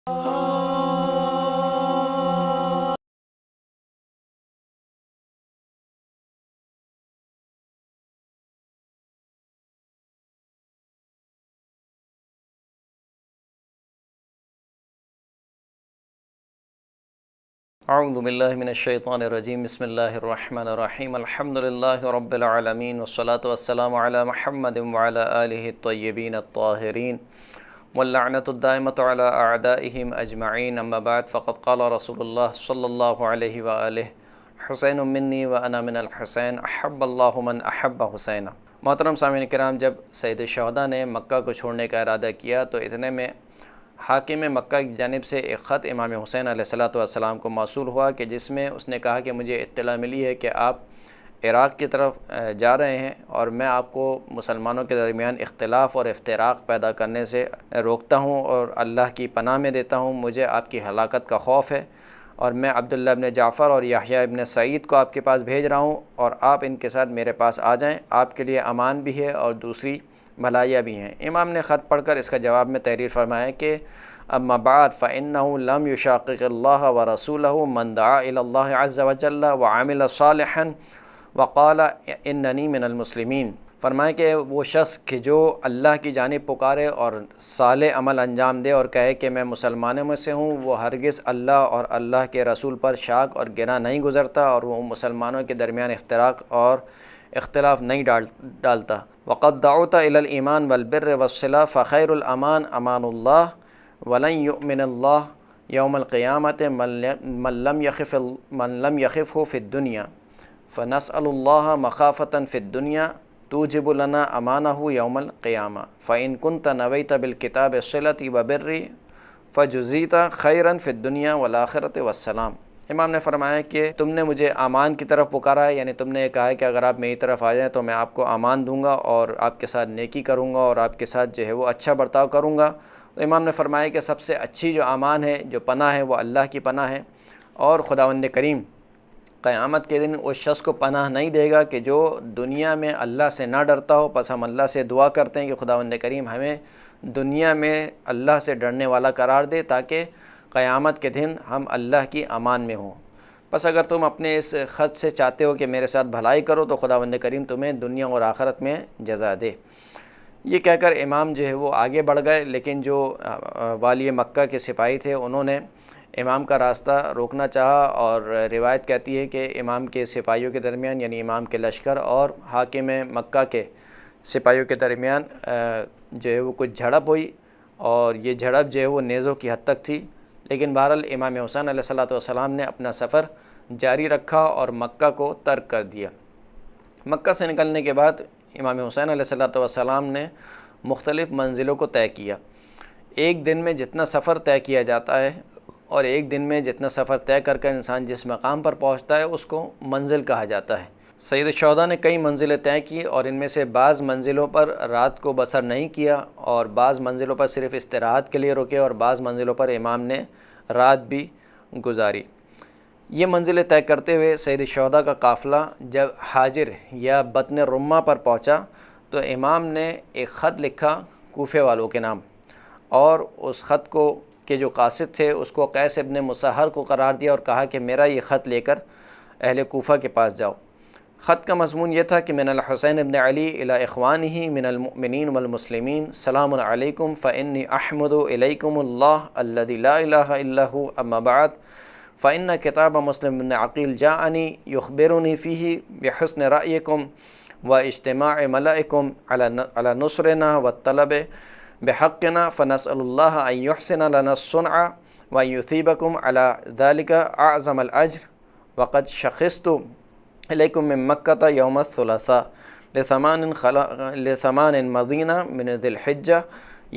اعوذ باللہ من الشیطان الرجیم بسم اللہ الرحمن الرحیم الحمدللہ رب العالمین والصلاة والسلام علی محمد وعلی آلہ الطیبین الطاہرین واللعنۃ الدائمۃ علی اعدائہم اجمعین اما بعد فقد قال رسول اللہ صلی اللہ علیہ وآلہ حسین منی وانا من الحسین احب اللہ من احب حسین۔ محترم سامعین کرام، جب سید الشہداء نے مکہ کو چھوڑنے کا ارادہ کیا تو اتنے میں حاکم مکہ کی جانب سے ایک خط امام حسین علیہ السلام کو موصول ہوا کہ جس میں اس نے کہا کہ مجھے اطلاع ملی ہے کہ آپ عراق کی طرف جا رہے ہیں اور میں آپ کو مسلمانوں کے درمیان اختلاف اور افتراق پیدا کرنے سے روکتا ہوں اور اللہ کی پناہ میں دیتا ہوں۔ مجھے آپ کی ہلاکت کا خوف ہے اور میں عبداللہ ابن جعفر اور یحییٰ ابن سعید کو آپ کے پاس بھیج رہا ہوں اور آپ ان کے ساتھ میرے پاس آ جائیں، آپ کے لیے امان بھی ہے اور دوسری بھلائیاں بھی ہیں۔ امام نے خط پڑھ کر اس کا جواب میں تحریر فرمایا کہ اما بعد فإنه لم يشاقق الله ورسوله من دعا إلى الله عز وجل وعمل صالحا وقال إنني من المسلمين۔ فرمایا کہ وہ شخص کہ جو اللہ کی جانب پکارے اور صالح عمل انجام دے اور کہے کہ میں مسلمانوں میں سے ہوں، وہ ہرگز اللہ اور اللہ کے رسول پر شاک اور گرا نہیں گزرتا اور وہ مسلمانوں کے درمیان افتراق اور اختلاف نہیں ڈالتا۔ وقد دعوت إلى الإيمان والبر والصلة فخير الأمان أمان الله ولن يؤمن اللہ یوم القیامت من لم یخفه فی الدنیا فنسأل اللہ مخافة فی الدنیا توجب لنا امانہ یوم القیامہ فإن كنت نویت بالکتاب الصلة وبر فجزیت خیرا فی الدنیا والآخرة والسلام۔ امام نے فرمایا کہ تم نے مجھے امان کی طرف پکارا ہے، یعنی تم نے یہ کہا ہے کہ اگر آپ میری طرف آ جائیں تو میں آپ کو امان دوں گا اور آپ کے ساتھ نیکی کروں گا اور آپ کے ساتھ جو ہے وہ اچھا برتاؤ کروں گا۔ تو امام نے فرمایا کہ سب سے اچھی جو امان ہے، جو پناہ ہے، وہ اللہ کی پناہ ہے، اور خداوند کریم قیامت کے دن اس شخص کو پناہ نہیں دے گا کہ جو دنیا میں اللہ سے نہ ڈرتا ہو۔ پس ہم اللہ سے دعا کرتے ہیں کہ خداوند کریم ہمیں دنیا میں اللہ سے ڈرنے والا قرار دے تاکہ قیامت کے دن ہم اللہ کی امان میں ہوں۔ بس اگر تم اپنے اس خط سے چاہتے ہو کہ میرے ساتھ بھلائی کرو تو خداوند کریم تمہیں دنیا اور آخرت میں جزا دے۔ یہ کہہ کر امام جو ہے وہ آگے بڑھ گئے، لیکن جو والی مکہ کے سپاہی تھے انہوں نے امام کا راستہ روکنا چاہا، اور روایت کہتی ہے کہ امام کے سپاہیوں کے درمیان، یعنی امام کے لشکر اور حاکم مکہ کے سپاہیوں کے درمیان جو ہے وہ کچھ جھڑپ ہوئی، اور یہ جھڑپ جو ہے وہ نیزوں کی حد تک تھی، لیکن بہرحال امام حسین علیہ السلام نے اپنا سفر جاری رکھا اور مکہ کو ترک کر دیا۔ مکہ سے نکلنے کے بعد امام حسین علیہ السلام نے مختلف منزلوں کو طے کیا۔ ایک دن میں جتنا سفر طے کیا جاتا ہے اور ایک دن میں جتنا سفر طے کر کر انسان جس مقام پر پہنچتا ہے اس کو منزل کہا جاتا ہے۔ سید الشہداء نے کئی منزلیں طے کی اور ان میں سے بعض منزلوں پر رات کو بسر نہیں کیا اور بعض منزلوں پر صرف استراحت کے لیے رکے اور بعض منزلوں پر امام نے رات بھی گزاری۔ یہ منزلیں طے کرتے ہوئے سید الشہداء کا قافلہ جب حاجر یا بطن رمہ پر پہنچا تو امام نے ایک خط لکھا کوفے والوں کے نام، اور اس خط کو کے جو قاصد تھے اس کو قیس ابن مسہر کو قرار دیا اور کہا کہ میرا یہ خط لے کر اہل کوفہ کے پاس جاؤ۔ خط کا مضمون یہ تھا کہ من الحسین ابن علی الی اخوانہ من المؤمنین والمسلمین سلام علیکم فانی احمد الیکم اللہ الذی لا الہ الا هو اما بعد فإن کتاب مسلم بن عقیل جاءنی یخبرنی فیہ بحسن رأیکم واجتماع ملائکم علی نصرنا والطلب بحقنا فنسأل اللہ ان یحسن لنا الصنع وان یثیبکم علی ذلک اعظم الاجر وقد شخصت الیکم من مکہ یوم الثلاثاء لثمان مضینہ من ذی الحجہ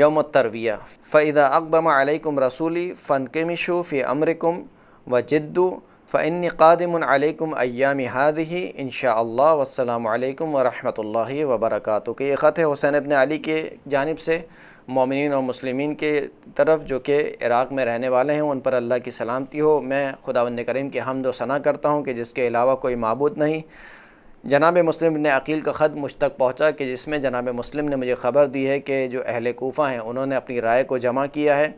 یوم الترویہ فاذا اقدم علیکم رسولی فانکمشوا فی امرکم وجدوا فإنی قادم علیکم ایام ہذہ انشاء اللہ والسلام علیکم ورحمۃ اللہ وبرکاتہ۔ کہ یہ خط ہے حسین ابن علی کے جانب سے مومنین اور مسلمین کے طرف جو کہ عراق میں رہنے والے ہیں، ان پر اللہ کی سلامتی ہو۔ میں خداوند کریم کی حمد و ثنا کرتا ہوں کہ جس کے علاوہ کوئی معبود نہیں۔ جناب مسلم بن عقیل کا خط مجھ تک پہنچا کہ جس میں جناب مسلم نے مجھے خبر دی ہے کہ جو اہل کوفہ ہیں انہوں نے اپنی رائے کو جمع کیا ہے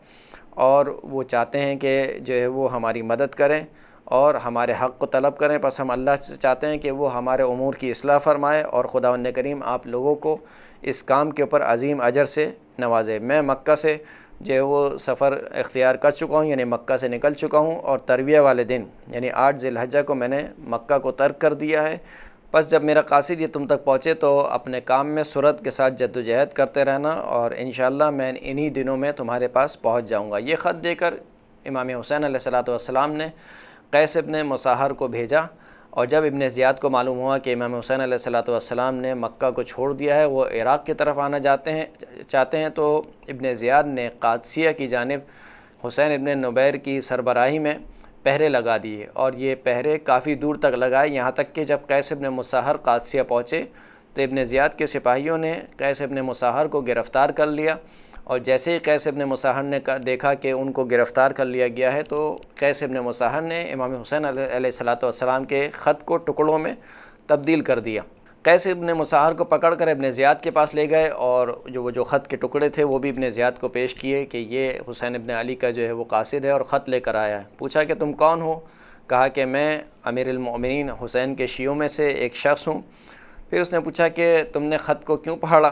اور وہ چاہتے ہیں کہ جو ہے وہ ہماری مدد کریں اور ہمارے حق کو طلب کریں، پس ہم اللہ سے چاہتے ہیں کہ وہ ہمارے امور کی اصلاح فرمائے اور خداوند کریم آپ لوگوں کو اس کام کے اوپر عظیم اجر سے نوازے۔ میں مکہ سے جو ہے وہ سفر اختیار کر چکا ہوں، یعنی مکہ سے نکل چکا ہوں، اور ترویہ والے دن یعنی 8 ذی الحجہ کو میں نے مکہ کو ترک کر دیا ہے۔ بس جب میرا قاصد یہ تم تک پہنچے تو اپنے کام میں سرعت کے ساتھ جد و جہد کرتے رہنا، اور انشاءاللہ میں انہی دنوں میں تمہارے پاس پہنچ جاؤں گا۔ یہ خط دے کر امام حسین علیہ السلام نے قیس ابن مصاہر کو بھیجا، اور جب ابن زیاد کو معلوم ہوا کہ امام حسین علیہ السلام نے مکہ کو چھوڑ دیا ہے، وہ عراق کی طرف آنا چاہتے ہیں، تو ابن زیاد نے قادسیہ کی جانب حسین ابن نبیر کی سربراہی میں پہرے لگا دیے، اور یہ پہرے کافی دور تک لگائے، یہاں تک کہ جب قیس ابن مصاہر قادسیہ پہنچے تو ابن زیاد کے سپاہیوں نے قیس ابن مصاہر کو گرفتار کر لیا، اور جیسے ہی قیس ابن مصاہر نے دیکھا کہ ان کو گرفتار کر لیا گیا ہے، تو قیس ابن مصاہر نے امام حسین علیہ السلام کے خط کو ٹکڑوں میں تبدیل کر دیا۔ قیس ابن مصاہر کو پکڑ کر ابن زیاد کے پاس لے گئے، اور جو خط کے ٹکڑے تھے وہ بھی ابن زیاد کو پیش کیے کہ یہ حسین ابن علی کا جو ہے وہ قاصد ہے اور خط لے کر آیا ہے۔ پوچھا کہ تم کون ہو؟ کہا کہ میں امیر المؤمنین حسین کے شیعوں میں سے ایک شخص ہوں۔ پھر اس نے پوچھا کہ تم نے خط کو کیوں پڑھا؟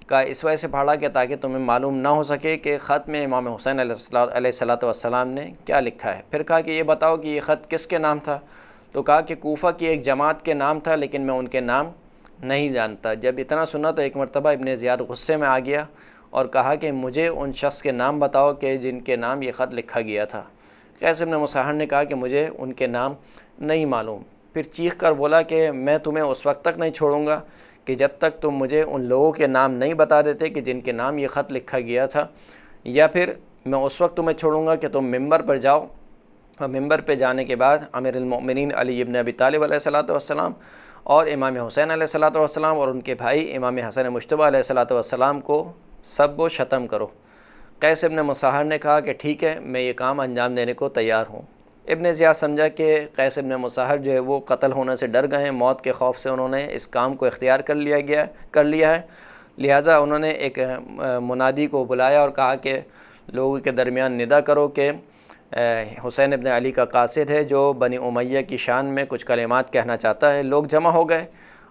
کہا اس وجہ سے پڑھا کہ تاکہ تمہیں معلوم نہ ہو سکے کہ خط میں امام حسین علیہ السلام نے کیا لکھا ہے۔ پھر کہا کہ یہ بتاؤ کہ یہ خط کس کے نام تھا؟ تو کہا کہ کوفہ کی ایک جماعت کے نام تھا، لیکن میں ان کے نام نہیں جانتا۔ جب اتنا سنا تو ایک مرتبہ ابن زیاد غصے میں آ گیا اور کہا کہ مجھے ان شخص کے نام بتاؤ کہ جن کے نام یہ خط لکھا گیا تھا۔ قیس ابن مصاہر نے کہا کہ مجھے ان کے نام نہیں معلوم۔ پھر چیخ کر بولا کہ میں تمہیں اس وقت تک نہیں چھوڑوں گا کہ جب تک تم مجھے ان لوگوں کے نام نہیں بتا دیتے کہ جن کے نام یہ خط لکھا گیا تھا، یا پھر میں اس وقت تمہیں چھوڑوں گا کہ تم ممبر پر جاؤ، اور ممبر پہ جانے کے بعد امیر المؤمنین علی ابن ابی طالب علیہ السلام اور امام حسین علیہ السلام اور ان کے بھائی امام حسن مجتبیٰ علیہ السلام کو سب و شتم کرو۔ قیس ابن مصاہر نے کہا کہ ٹھیک ہے، میں یہ کام انجام دینے کو تیار ہوں۔ ابن زیاد سمجھا کہ قیس ابن مصاہر جو ہے وہ قتل ہونے سے ڈر گئے ہیں، موت کے خوف سے انہوں نے اس کام کو اختیار کر لیا ہے، لہٰذا انہوں نے ایک منادی کو بلایا اور کہا کہ لوگوں کے درمیان ندا کرو کہ حسین ابن علی کا قاصد ہے جو بنی امیہ کی شان میں کچھ کلمات کہنا چاہتا ہے۔ لوگ جمع ہو گئے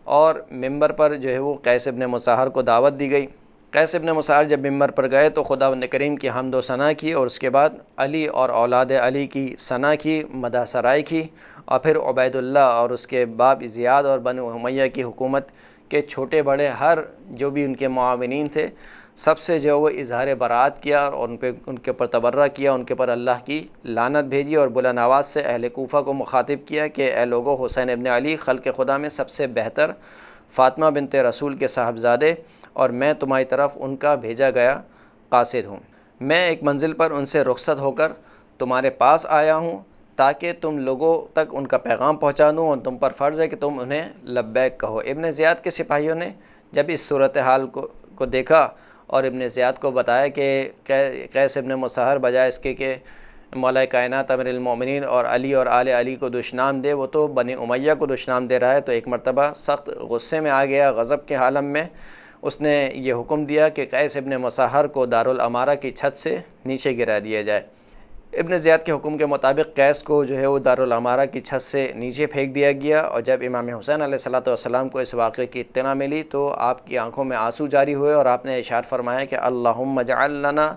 اور ممبر پر جو ہے وہ قیس ابن مصاہر کو دعوت دی گئی۔ قیس ابن مصاہر جب ممبر پر گئے تو خداوند کریم کی حمد و ثنا کی، اور اس کے بعد علی اور اولاد علی کی ثنا کی، مدح سرائی کی، اور پھر عبید اللہ اور اس کے باپ زیاد اور بنو امیہ کی حکومت کے چھوٹے بڑے ہر جو بھی ان کے معاونین تھے سب سے جو وہ اظہار برات کیا اور ان کے اوپر تبرہ کیا، ان کے اوپر اللہ کی لعنت بھیجی، اور بلند آواز سے اہل کوفہ کو مخاطب کیا کہ اے لوگو، حسین ابن علی خلق خدا میں سب سے بہتر فاطمہ بنت رسول کے صاحبزادے، اور میں تمہاری طرف ان کا بھیجا گیا قاصد ہوں۔ میں ایک منزل پر ان سے رخصت ہو کر تمہارے پاس آیا ہوں تاکہ تم لوگوں تک ان کا پیغام پہنچا دوں، اور تم پر فرض ہے کہ تم انہیں لبیک کہو۔ ابن زیاد کے سپاہیوں نے جب اس صورتحال کو دیکھا اور ابن زیاد کو بتایا کہ قیس ابن مصاہر بجائے اس کے کہ مولا کائنات امیر المؤمنین اور علی اور آل علی کو دشنام دے، وہ تو بنی امیہ کو دشنام دے رہا ہے، تو ایک مرتبہ سخت غصے میں آ گیا، غضب کے عالم میں اس نے یہ حکم دیا کہ قیس ابن مصاہر کو دارالامارہ کی چھت سے نیچے گرا دیا جائے۔ ابن زیاد کے حکم کے مطابق قیس کو جو ہے وہ دارالامارہ کی چھت سے نیچے پھینک دیا گیا، اور جب امام حسین علیہ السلام کو اس واقعے کی اطلاع ملی تو آپ کی آنکھوں میں آنسو جاری ہوئے، اور آپ نے ارشاد فرمایا کہ اللہم اجعل لنا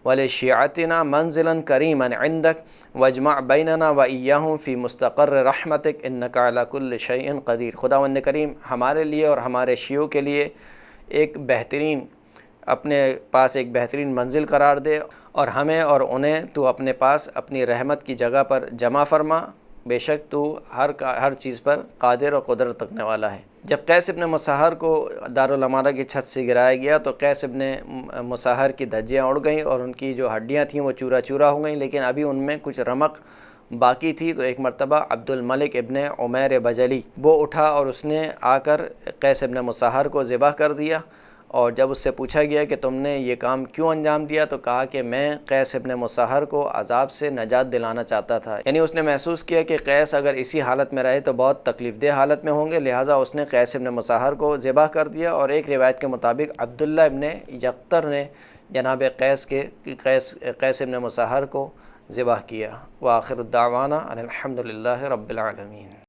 ولشیعتنا منزلا کریما عندک واجمع بیننا وایاہم فی مستقر رحمتک انک علی کل شیء قدیر۔ خداوند کریم ہمارے لیے اور ہمارے شیعوں کے لیے اپنے پاس ایک بہترین منزل قرار دے، اور ہمیں اور انہیں تو اپنے پاس اپنی رحمت کی جگہ پر جمع فرما، بے شک تو ہر چیز پر قادر اور قدرت رکھنے والا ہے۔ جب قیس ابن مصاہر کو دارالامارہ کی چھت سے گرایا گیا تو قیس ابن مصاہر کی دھجیاں اڑ گئیں اور ان کی جو ہڈیاں تھیں وہ چورا چورا ہو گئیں، لیکن ابھی ان میں کچھ رمق باقی تھی۔ تو ایک مرتبہ عبد الملک ابن عمیر بجلی وہ اٹھا اور اس نے آ کر قیس ابن مصاہر کو ذبح کر دیا، اور جب اس سے پوچھا گیا کہ تم نے یہ کام کیوں انجام دیا تو کہا کہ میں قیس ابن مصاہر کو عذاب سے نجات دلانا چاہتا تھا، یعنی اس نے محسوس کیا کہ قیس اگر اسی حالت میں رہے تو بہت تکلیف دہ حالت میں ہوں گے، لہٰذا اس نے قیس ابن مصاہر کو ذبح کر دیا۔ اور ایک روایت کے مطابق عبداللہ ابن یقطر نے جناب قیس ابن مسہر کو ذبح کیا۔ وآخر الدعوانا ان الحمد للہ رب العالمین۔